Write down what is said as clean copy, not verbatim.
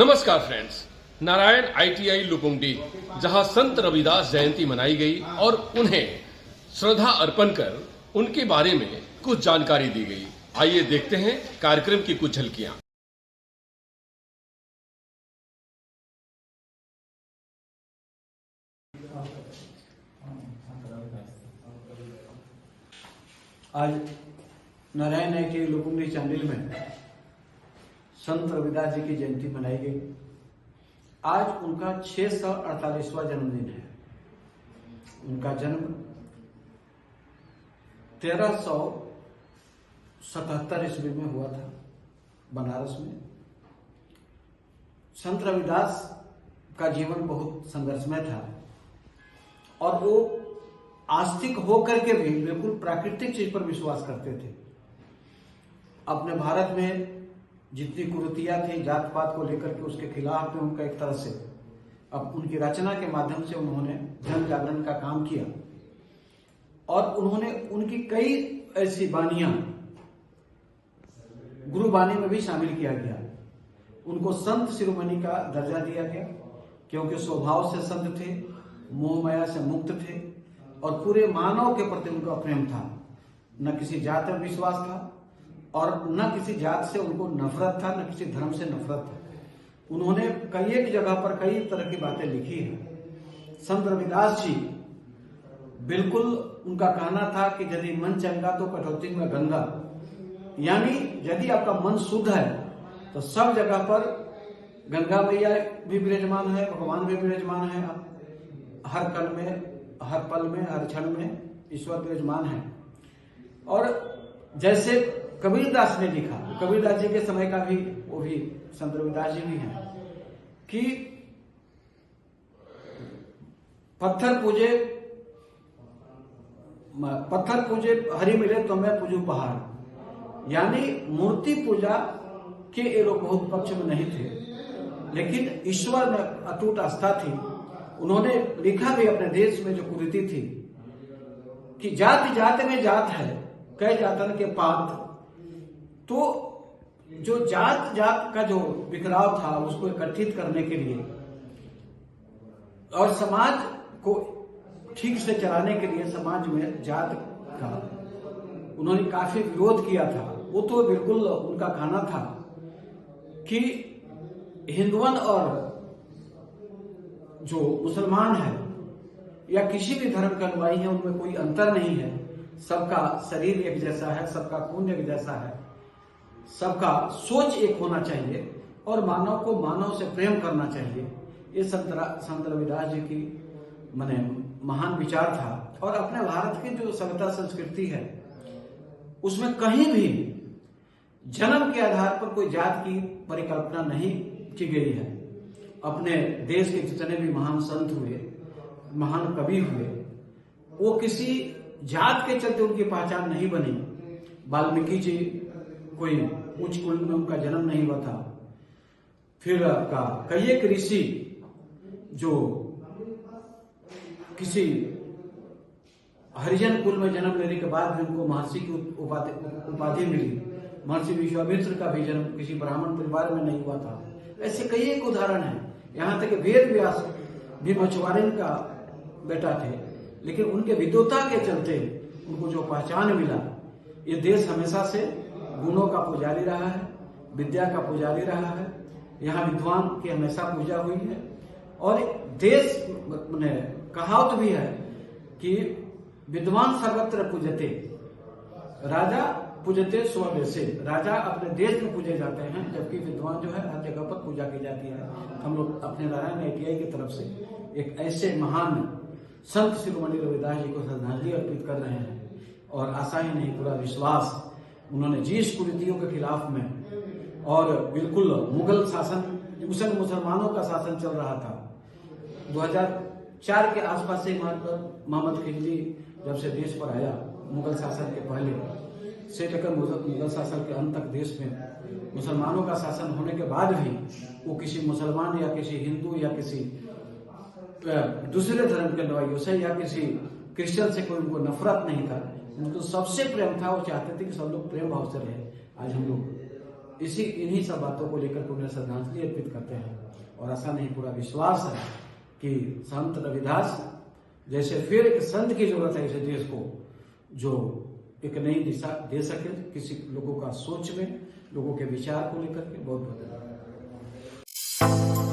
नमस्कार friends, Narayan ITI लुकुंडी जहां संत रविदास जयंती मनाई गई और उन्हें श्रद्धा अर्पण कर उनके बारे में कुछ जानकारी दी गई। आइए देखते हैं कार्यक्रम की कुछ झलकियां। आज नारायण आईटीआई लुकुंडी चांडिल में संत रविदास जी की जयंती मनाई गई। आज उनका 648वां जन्मदिन है। उनका जन्म 1377 ईस्वी में हुआ था बनारस में। संत रविदास का जीवन बहुत संघर्षमय था और वो आस्तिक होकर के भी बिल्कुल प्राकृतिक चीज पर विश्वास करते थे। अपने भारत में जितनी कुरीतियां थी जात पात को लेकर के उसके खिलाफ में उनका एक तरह से अब उनकी रचना के माध्यम से उन्होंने जन जागरण का काम किया और उन्होंने उनकी कई ऐसी बानियां गुरु बानी में भी शामिल किया गया। उनको संत शिरोमणि का दर्जा दिया गया क्योंकि स्वभाव से संत थे, मोह माया से मुक्त थे और पूरे मानव के प्रति उनका प्रेम था। न किसी जात में विश्वास था और न किसी जात से उनको नफरत था, न किसी धर्म से नफरत था। उन्होंने कई एक जगह पर कई तरह की बातें लिखी है। संत रविदास जी बिल्कुल उनका कहना था कि यदि मन चंगा तो कटौती में गंगा, यानी यदि आपका मन शुद्ध है तो सब जगह पर गंगा मैया भी विराजमान है, भगवान भी विराजमान है। हर कल में, हर पल में, हर क्षण में ईश्वर विराजमान है। और जैसे कबीरदास ने लिखा, कबीरदास जी के समय का भी वो भी संत रविदास जी भी हैं कि पत्थर पूजे हरि मिले तो मैं पूजू पहाड़, यानी मूर्ति पूजा के ये लोग बहुत पक्ष में नहीं थे, लेकिन ईश्वर में अटूट आस्था थी। उन्होंने लिखा भी अपने देश में जो कुरीति थी कि जाति जाति में जात है, कई जातन के पात। तो जो जात जात का जो बिखराव था उसको एकत्रित करने के लिए और समाज को ठीक से चलाने के लिए समाज में जात का उन्होंने काफी विरोध किया था। वो तो बिल्कुल उनका कहना था कि हिंदुओं और जो मुसलमान है या किसी भी धर्म का अनुयायी है उनमें कोई अंतर नहीं है। सबका शरीर एक जैसा है, सबका खून एक जैसा है, सबका सोच एक होना चाहिए और मानव को मानव से प्रेम करना चाहिए। ये संत रविदास जी की माने महान विचार था। और अपने भारत की जो सभ्यता संस्कृति है उसमें कहीं भी जन्म के आधार पर कोई जात की परिकल्पना नहीं की गई है। अपने देश के जितने भी महान संत हुए, महान कवि हुए, वो किसी जात के चलते उनकी पहचान नहीं बनी। वाल्मीकि जी कोई उच्च कुल में उनका जन्म नहीं हुआ था। फिर आपका कई एक ऋषि जो किसी हरिजन कुल में जन्म लेने के बाद भी उनको महर्षि की उपाधि मिली। महर्षि विश्वामित्र का भी जन्म किसी ब्राह्मण परिवार में नहीं हुआ था। ऐसे कई एक उदाहरण है। यहाँ तक वेद व्यास भी मछुआरे का बेटा थे, लेकिन उनके विद्वता के चलते उनको जो पहचान मिला। ये देश हमेशा से गुणों का पुजारी रहा है, विद्या का पुजारी रहा है। यहाँ विद्वान की हमेशा पूजा हुई है और देश में कहावत भी है कि विद्वान सर्वत्र पूजते, राजा पूजते स्वदेशे। राजा अपने देश में पूजे जाते हैं, जबकि विद्वान जो है हर जगह पर पूजा की जाती है। हम लोग अपने नारायण आईटीआई की तरफ से एक ऐसे महान संत शिरोमणि रविदास जी को श्रद्धांजलि अर्पित कर रहे हैं और आशा ही नहीं पूरा विश्वास उन्होंने जिस कुरीतियों के खिलाफ में और बिल्कुल मुगल शासन, मुसलमानों का शासन चल रहा था। 2004 के आसपास से मोहम्मद खिलजी जब से देश पर आया, मुगल शासन के पहले से लेकर मुगल शासन के अंत तक देश में मुसलमानों का शासन होने के बाद भी वो किसी मुसलमान या किसी हिंदू या किसी दूसरे धर्म के अनुयायियों से या किसी क्रिश्चियन से कोई उनको नफरत नहीं था। उनको सबसे प्रेम था। वो चाहते थे कि सब लोग प्रेम भाव से रहे। आज हम लोग इन्हीं सब बातों को लेकर के उन्हें श्रद्धांजलि अर्पित करते हैं। और ऐसा नहीं, पूरा विश्वास है कि संत रविदास जैसे फिर एक संत की जरूरत है इस देश को, जो एक नई दिशा दे सके किसी लोगों का सोच में, लोगों के विचार को लेकर के। बहुत बहुत धन्यवाद।